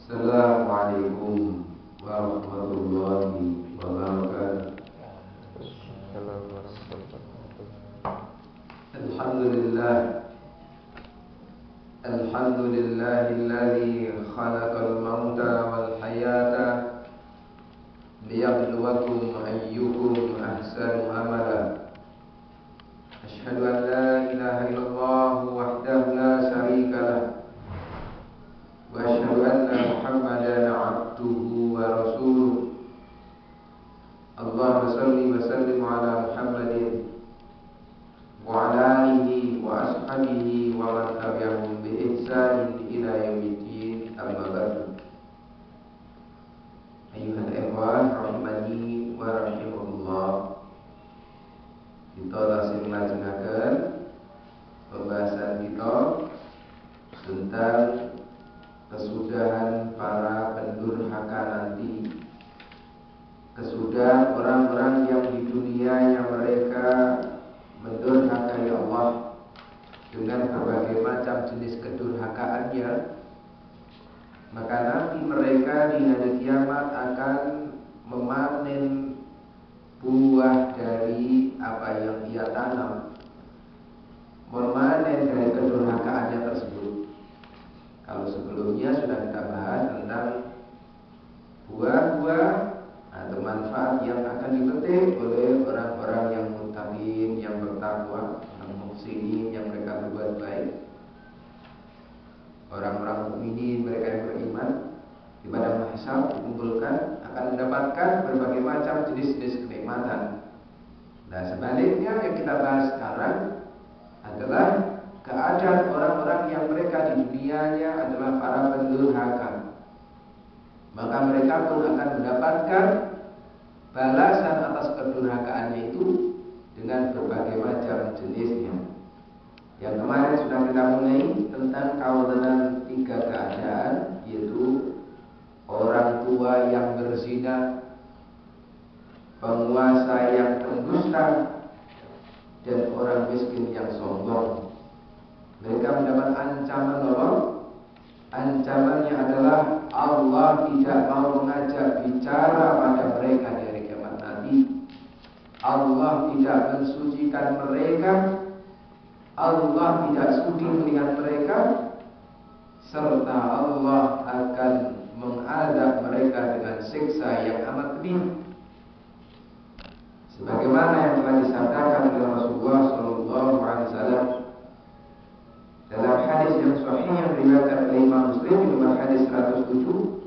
Assalamualaikum warahmatullahi wabarakatuh. Alhamdulillah. Alhamdulillahilladzi khalaqal mauta wal hayata liyabluwakum ayyukum ahsanu amala. Asyhadu an la ilaha illallah wahdahu la syarika lah. Wa asyhadu anna Muhammadan abduhu wa rasuluh. Allahumma shalli wa sallim ala Muhammadin wa ala alihi wa ashabihi wa man tabi'ahum bi ihsanin ila yaumiddin. Amma ba'du. Ayyuhal ikhwan rahimani wa rahimakumullah. Kita langsung lajengaken pembahasan kita tentang kesudahan para pendurhaka nanti. Kesudahan orang-orang yang di dunia yang mereka mendurhakai Allah dengan berbagai macam jenis kedurhakaannya, maka nanti mereka di hari kiamat akan memanen buah dari apa yang ia tanam, memanen dari kedurhakaannya tersebut. Kalau sebelumnya sudah kita bahas tentang buah-buah atau manfaat yang akan dipetik oleh orang-orang yang muttaqin, yang bertakwa, orang muhsinin, yang mereka berbuat baik, orang-orang mukminin, mereka yang beriman, di padang mahsyar dikumpulkan akan mendapatkan berbagai macam jenis-jenis kenikmatan. Nah, sebaliknya yang kita bahas sekarang adalah keadaan orang-orang yang mereka di dunianya adalah para pendurhaka. Maka mereka pun akan mendapatkan balasan atas kedurhakaannya itu dengan berbagai macam jenisnya. Yang kemarin sudah kita mulai tentang kawalan tiga keadaan, yaitu orang tua yang berzina, penguasa yang pendusta, dan orang miskin yang sombong. Mereka mendapat ancaman Allah. Ancamannya adalah Allah tidak mau mengajak bicara pada mereka di hari kiamat nanti. Allah tidak mensucikan mereka. Allah tidak sudi melihat mereka, serta Allah akan mengadab mereka dengan siksa yang amat pedih. Sebagaimana yang telah disabdakan oleh Rasulullah SAW dalam hadis yang sahih yang diriwayatkan oleh Imam Muslim di nomor hadis 107,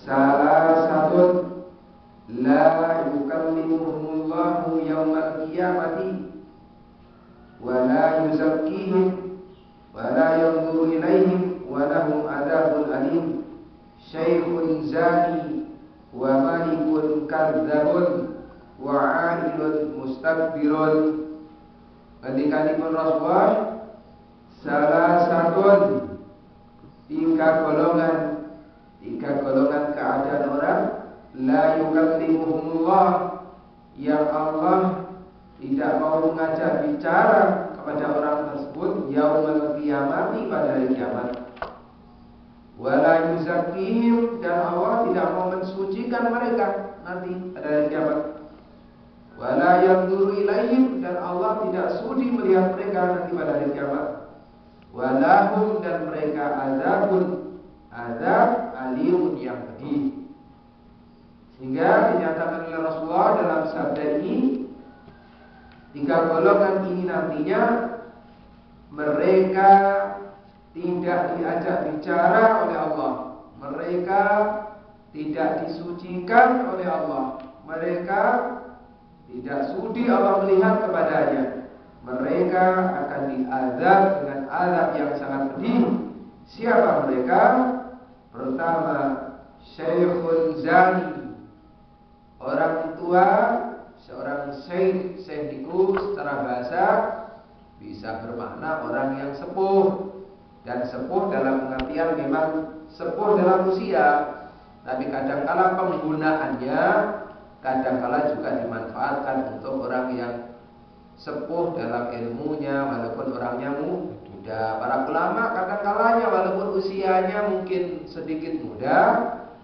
salasatun la yukallimuhumullahu yaumal qiyamati wa la yuzakkihim wa la yanzuru ilaihim wa lahum adzabun alim, syaikhun zani wa malikun kadzabun wa 'ailun mustakbirun. Ngendikanipun Rasulullah, salah satu tiga golongan keadaan orang la yukallimuhumullah, yang Allah tidak mau mengajak bicara kepada orang tersebut yaumal qiyamati, pada hari kiamat, wala yuzakkihim, dan Allah tidak mau mensucikan mereka nanti pada hari kiamat, wala yanzuru ilaihim, dan Allah tidak sudi melihat mereka nanti pada hari kiamat, walahum, dan mereka azab alimun, yang pedih. Sehingga dinyatakan oleh Rasulullah dalam sabda ini, tiga golongan ini nantinya mereka tidak diajak bicara oleh Allah, mereka tidak disucikan oleh Allah, mereka tidak sudi Allah melihat kepadanya. Mereka akan diazab dengan azab yang sangat pedih. Siapa mereka? Pertama, syaikhun zani, orang tua, seorang syekh. Syekh itu secara bahasa bisa bermakna orang yang sepuh, dan sepuh dalam pengertian memang sepuh dalam usia, tapi kadangkala penggunaannya kadangkala juga dimanfaatkan untuk orang yang sepuh dalam ilmunya walaupun orangnya muda. Para ulama kadang kalanya walaupun usianya mungkin sedikit muda.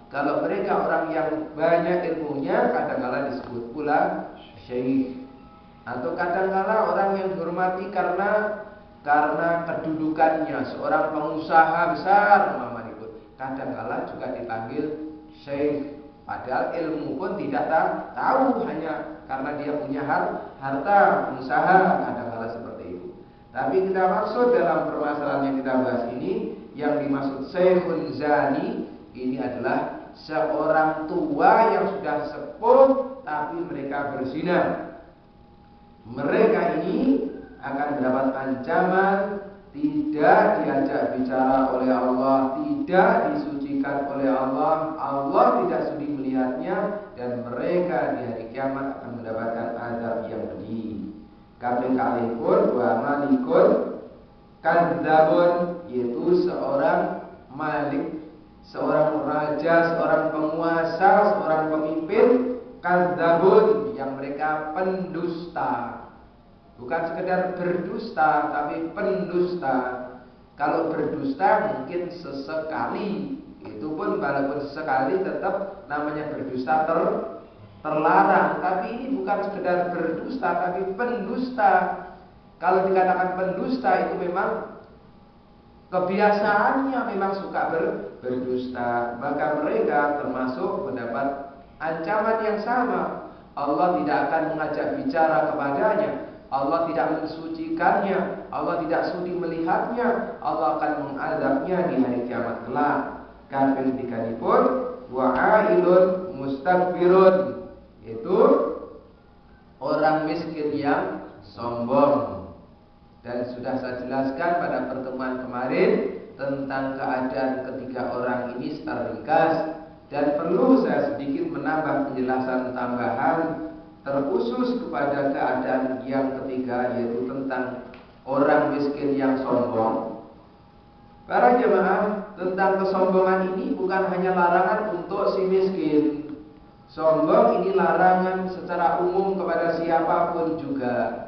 Kalau mereka orang yang banyak ilmunya, kadang-kala disebut pula syekh. Atau kadang-kala orang yang dihormati karena kedudukannya, seorang pengusaha besar umpamanya, kadang-kala juga dipanggil syekh. Padahal ilmu pun tidak tahu, hanya karena dia punya harta pengusaha, kadang-kala seperti itu. Tapi kita maksud dalam permasalahan yang kita bahas ini, yang dimaksud syekhun zani ini adalah seorang tua yang sudah sepuh tapi mereka berzina. Mereka ini akan mendapat ancaman, tidak diajak bicara oleh Allah, tidak disucikan oleh Allah, Allah tidak sudi melihatnya, dan mereka di hari kiamat akan mendapatkan azab yang pedih. Kabeh kalihpun wa malikun kadzabun, yaitu seorang malik, seorang raja, seorang penguasa, seorang pemimpin, kadzabun, yang mereka pendusta. Bukan sekedar berdusta, tapi pendusta. Kalau berdusta mungkin sesekali, itu pun walaupun sesekali tetap namanya berdusta terlarang. Tapi ini bukan sekedar berdusta, tapi pendusta. Kalau dikatakan pendusta itu memang kebiasaannya memang suka berdusta, maka mereka termasuk mendapat ancaman yang sama. Allah tidak akan mengajak bicara kepadanya, Allah tidak mensucikannya, Allah tidak sudi melihatnya, Allah akan mengazabnya di hari kiamat kelak. Kafir tiganipun wa'ailun mustakbirun, itu orang miskin yang sombong. Dan sudah saya jelaskan pada pertemuan kemarin tentang keadaan ketiga orang ini secara ringkas, dan perlu saya sedikit menambah penjelasan tambahan terkhusus kepada keadaan yang ketiga, yaitu tentang orang miskin yang sombong. Para jemaah, tentang kesombongan ini bukan hanya larangan untuk si miskin. Sombong ini larangan secara umum kepada siapapun juga.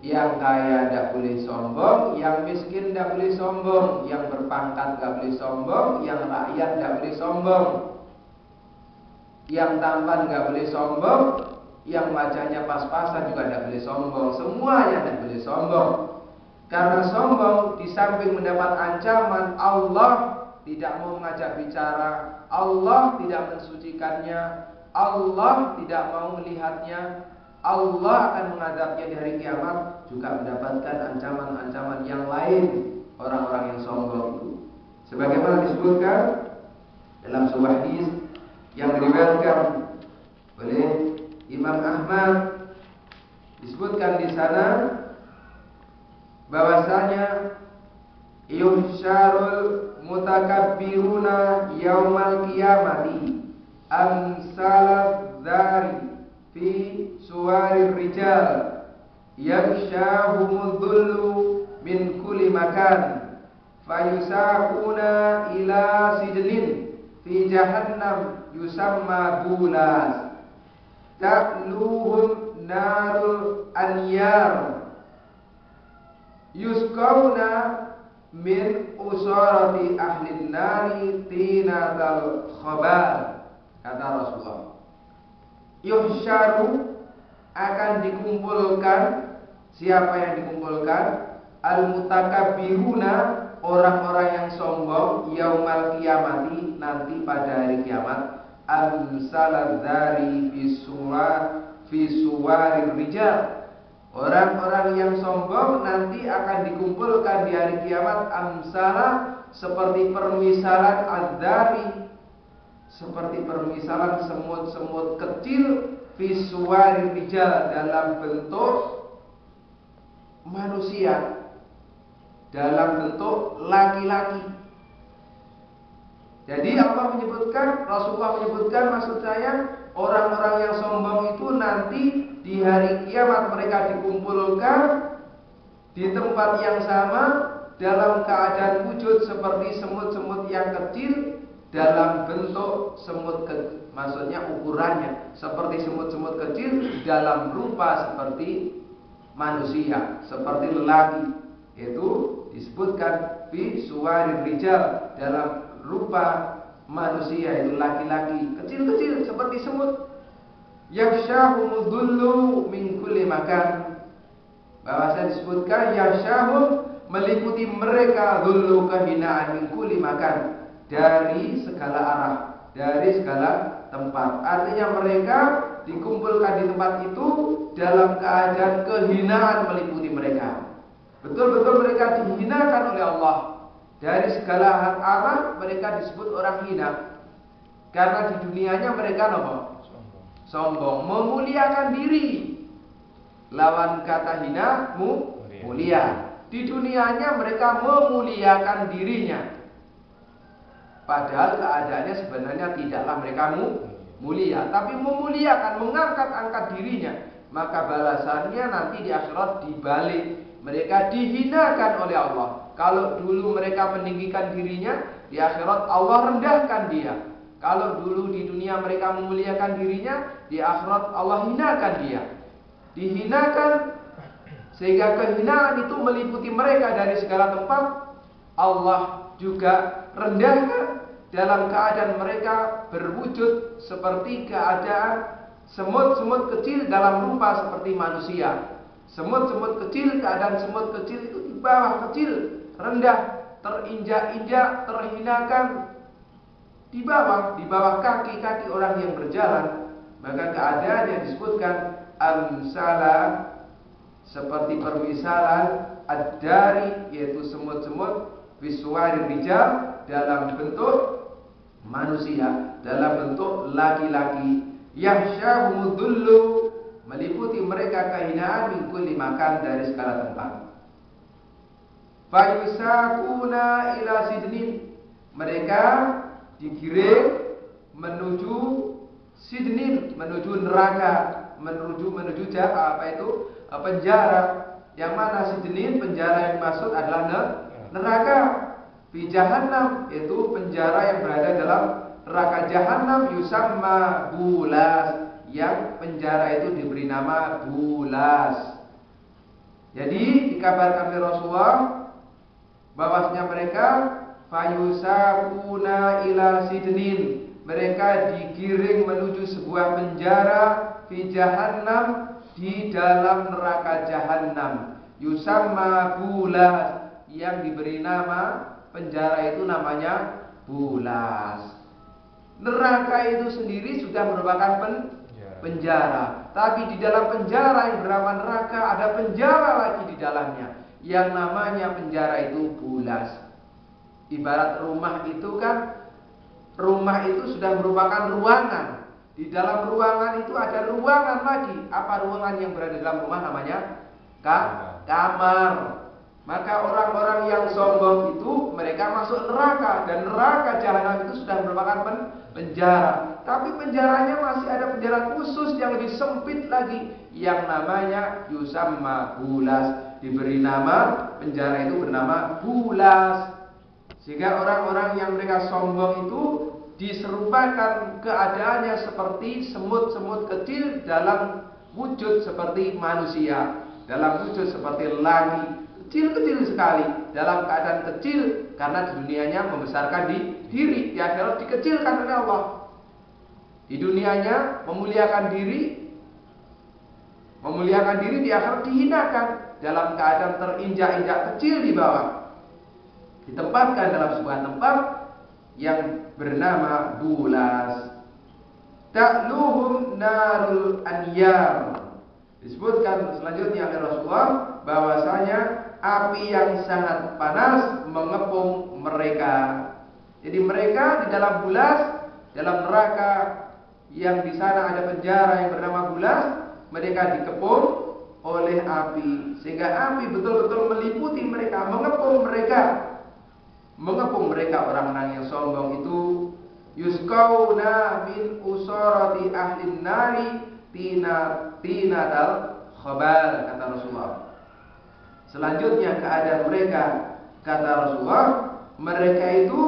Yang kaya tidak boleh sombong, yang miskin tidak boleh sombong, yang berpangkat tidak boleh sombong, yang rakyat tidak boleh sombong, yang tampan tidak boleh sombong, yang wajahnya pas-pasan juga tidak boleh sombong. Semuanya tidak boleh sombong. Karena sombong di samping mendapat ancaman, Allah tidak mau mengajak bicara, Allah tidak mensucikannya, Allah tidak mau melihatnya, Allah akan mengadabnya di hari kiamat, juga mendapatkan ancaman-ancaman yang lain orang-orang yang sombong itu. Sebagaimana disebutkan dalam sebuah hadis yang diriwayatkan oleh Imam Ahmad, disebutkan di sana bahwasanya yuhsyarul mutakabbiruna yaumal qiyamati amsalad dzari fi suwarir rijal yakshahumul dhullu min kulli makan fayusaquna ila sijlin fi jahannam yusamma bulas ta'luhum narul anyar yusqawna min usarati ahlin nari tinatal khabar. Kata Rasulullah, yuhsyaru, akan dikumpulkan. Siapa yang dikumpulkan? Al-mutakabbiruna, orang-orang yang sombong, yaumal qiyamati, nanti pada hari kiamat, amsaladzari fi suwarir rijal, orang-orang yang sombong nanti akan dikumpulkan di hari kiamat amsala, seperti permisalan adzari, seperti permisalan semut-semut kecil, visual rijal, dalam bentuk manusia, dalam bentuk laki-laki. Jadi Allah menyebutkan, Rasulullah menyebutkan, maksud saya orang-orang yang sombong itu nanti di hari kiamat mereka dikumpulkan di tempat yang sama dalam keadaan wujud seperti semut-semut yang kecil, dalam bentuk semut maksudnya ukurannya seperti semut-semut kecil, dalam rupa seperti manusia, seperti lelaki. Itu disebutkan fi suwarir rijal, dalam rupa manusia, itu laki-laki kecil-kecil seperti semut. Yakhshahum dhullu min kulli makan, bahwa saya disebutkan yakhshahum, meliputi mereka, dhullu, kehinaan, min kulli makan, dari segala arah, dari segala tempat. Artinya mereka dikumpulkan di tempat itu dalam keadaan kehinaan meliputi mereka. Betul-betul mereka dihinakan oleh Allah. Dari segala arah mereka disebut orang hina. Karena di dunianya mereka sombong, memuliakan diri. Lawan kata hina, mulia. Di dunianya mereka memuliakan dirinya, padahal keadaannya sebenarnya tidaklah mereka mulia, tapi memuliakan, mengangkat-angkat dirinya. Maka balasannya nanti di akhirat dibalik, mereka dihinakan oleh Allah. Kalau dulu mereka meninggikan dirinya, di akhirat Allah rendahkan dia. Kalau dulu di dunia mereka memuliakan dirinya, di akhirat Allah hinakan dia. Dihinakan, sehingga kehinaan itu meliputi mereka dari segala tempat. Allah juga rendahkan dalam keadaan mereka berwujud seperti keadaan semut-semut kecil dalam rupa seperti manusia. Semut-semut kecil, keadaan semut kecil itu di bawah kecil, rendah, terinjak-injak, terhinakan, di bawah kaki-kaki orang yang berjalan. Maka keadaan yang disebutkan amsala, seperti permisalan ad-dari, yaitu semut-semut, visuari rijal, dalam bentuk manusia, dalam bentuk laki-laki. Yakhshahum dhullu, meliputi mereka kehinaan, min kulli makan, dari segala tempat. Fayusakuna ila sidnin, mereka digiring menuju sidnin, menuju neraka, menuju penjara. Yang mana sidnin, penjara yang dimaksud adalah neraka. Fi jahannam, yaitu penjara yang berada dalam neraka jahannam. Yusamma bulas, yang penjara itu diberi nama bulas. Jadi dikabarkan oleh Rasulullah bahwasanya mereka fayusakuna ila sidnin, mereka digiring menuju sebuah penjara fi jahannam, di dalam neraka jahannam. Yusamma bulas, yang diberi nama penjara itu namanya bulas. Neraka itu sendiri sudah merupakan penjara, tapi di dalam penjara yang bernama neraka ada penjara lagi di dalamnya, yang namanya penjara itu bulas. Ibarat rumah itu kan, rumah itu sudah merupakan ruangan. Di dalam ruangan itu ada ruangan lagi. Apa ruangan yang berada dalam rumah? Namanya kamar. Maka orang-orang yang sombong itu mereka masuk neraka, dan neraka jahanam itu sudah merupakan penjara. Tapi penjaranya masih ada penjara khusus yang lebih sempit lagi, yang namanya yusamma bulas. Diberi nama penjara itu bernama bulas. Sehingga orang-orang yang mereka sombong itu diserupakan keadaannya seperti semut-semut kecil dalam wujud seperti manusia, dalam wujud seperti laki, kecil-kecil sekali, dalam keadaan kecil karena di dunianya membesarkan diri, di akhirat dikecilkan oleh Allah. Di dunianya memuliakan diri, di akhirat dihinakan, dalam keadaan terinjak-injak kecil di bawah, ditempatkan dalam sebuah tempat yang bernama bulas. Ta'luhum narul anyar, disebutkan selanjutnya oleh Rasulullah bahwasanya api yang sangat panas mengepung mereka. Jadi mereka di dalam bulas, dalam neraka yang di sana ada penjara yang bernama bulas, mereka dikepung oleh api, sehingga api betul-betul meliputi mereka, mengepung mereka orang-orang yang sombong itu. Yusqauna min usarati ahlin nari tinatal khabal, kata Rasulullah. Selanjutnya keadaan mereka, kata Rasulullah, mereka itu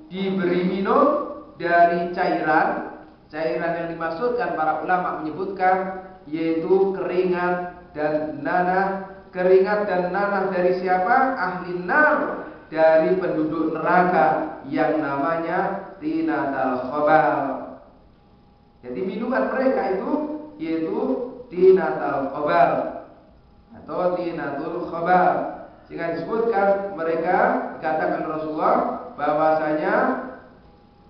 diberi minum dari cairan yang dimaksudkan para ulama menyebutkan yaitu keringat dan nanah keringat dan nanah dari siapa? Ahli nar, dari penduduk neraka yang namanya tinatal khabal. Jadi minuman mereka itu yaitu tinatal khabal atau tinatul khabal. Sehingga disebutkan mereka, dikatakan Rasulullah bahwasanya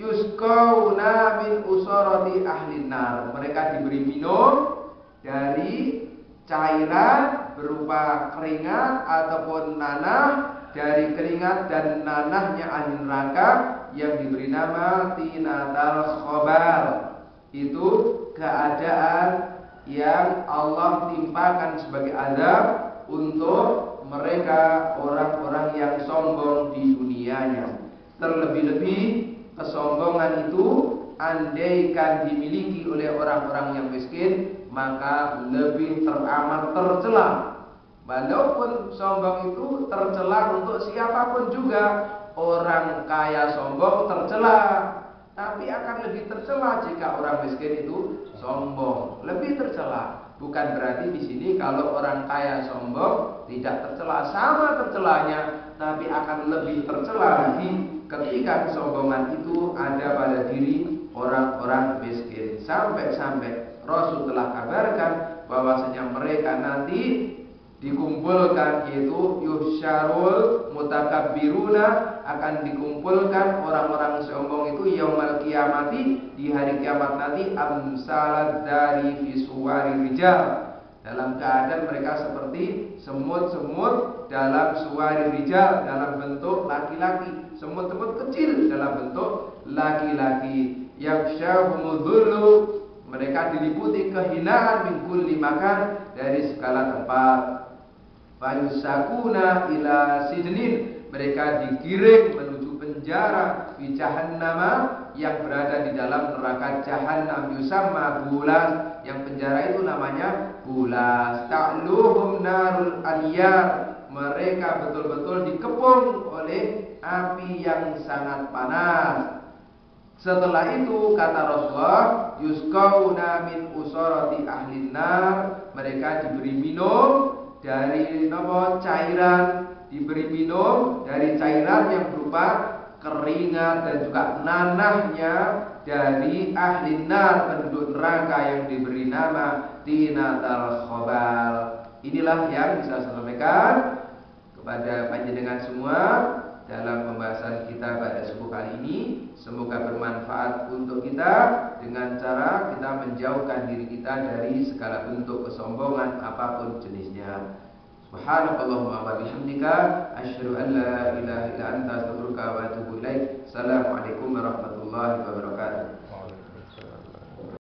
yusqauna min usarati ahli nar. Mereka diberi minum dari cairan berupa keringat ataupun nanah dari keringat dan nanahnya ahli neraka yang diberi nama tinatal khabal. Itu keadaan yang Allah timpakan sebagai azab untuk mereka orang-orang yang sombong di dunianya. Terlebih-lebih kesombongan itu andaikan dimiliki oleh orang-orang yang miskin, maka lebih teramat tercela. Walaupun sombong itu tercela untuk siapapun juga, orang kaya sombong tercela, tapi akan lebih tercela jika orang miskin itu sombong, lebih tercela. Bukan berarti di sini kalau orang kaya sombong tidak tercela, sama tercelanya, tapi akan lebih tercela lagi ketika kesombongan itu ada pada diri orang-orang miskin. Sampai-sampai Rasul telah kabarkan bahwasanya mereka nanti dikumpulkan, yaitu yusyarul mutakabbiruna, akan dikumpulkan orang-orang sombong itu yaumal kiamati, di hari kiamat nanti, amsalad dari visuari rijal, dalam keadaan mereka seperti semut-semut dalam suwari rijal, dalam bentuk laki-laki, semut-semut kecil dalam bentuk laki-laki. Yaksyahumudhullu, mereka diliputi kehinaan min kulli makan, dari segala tempat. Fayusakuna ila sidnin, mereka digiring menuju penjara di jahannama, yang berada di dalam neraka jahannam, yusamma bulas, yang penjara itu namanya bulas. Ta'luhum narul aniyar, mereka betul-betul dikepung oleh api yang sangat panas. Setelah itu kata Rasulullah, yusqauna min usarati ahli nar, mereka diberi minum dari cairan, diberi minum dari cairan yang berupa keringat dan juga nanahnya dari ahli nar, penduduk neraka yang diberi nama tinatal khabal. Inilah yang bisa saya sampaikan kepada panjenengan semua dalam pembahasan kita pada subuh kali ini. Semoga bermanfaat untuk kita dengan cara kita menjauhkan diri kita dari segala bentuk kesombongan apapun jenisnya. Subhanakallahumma wa bihamdika asyhadu an la ilaha illa anta astaghfiruka wa atubu ilaik. Assalamualaikum warahmatullahi wabarakatuh.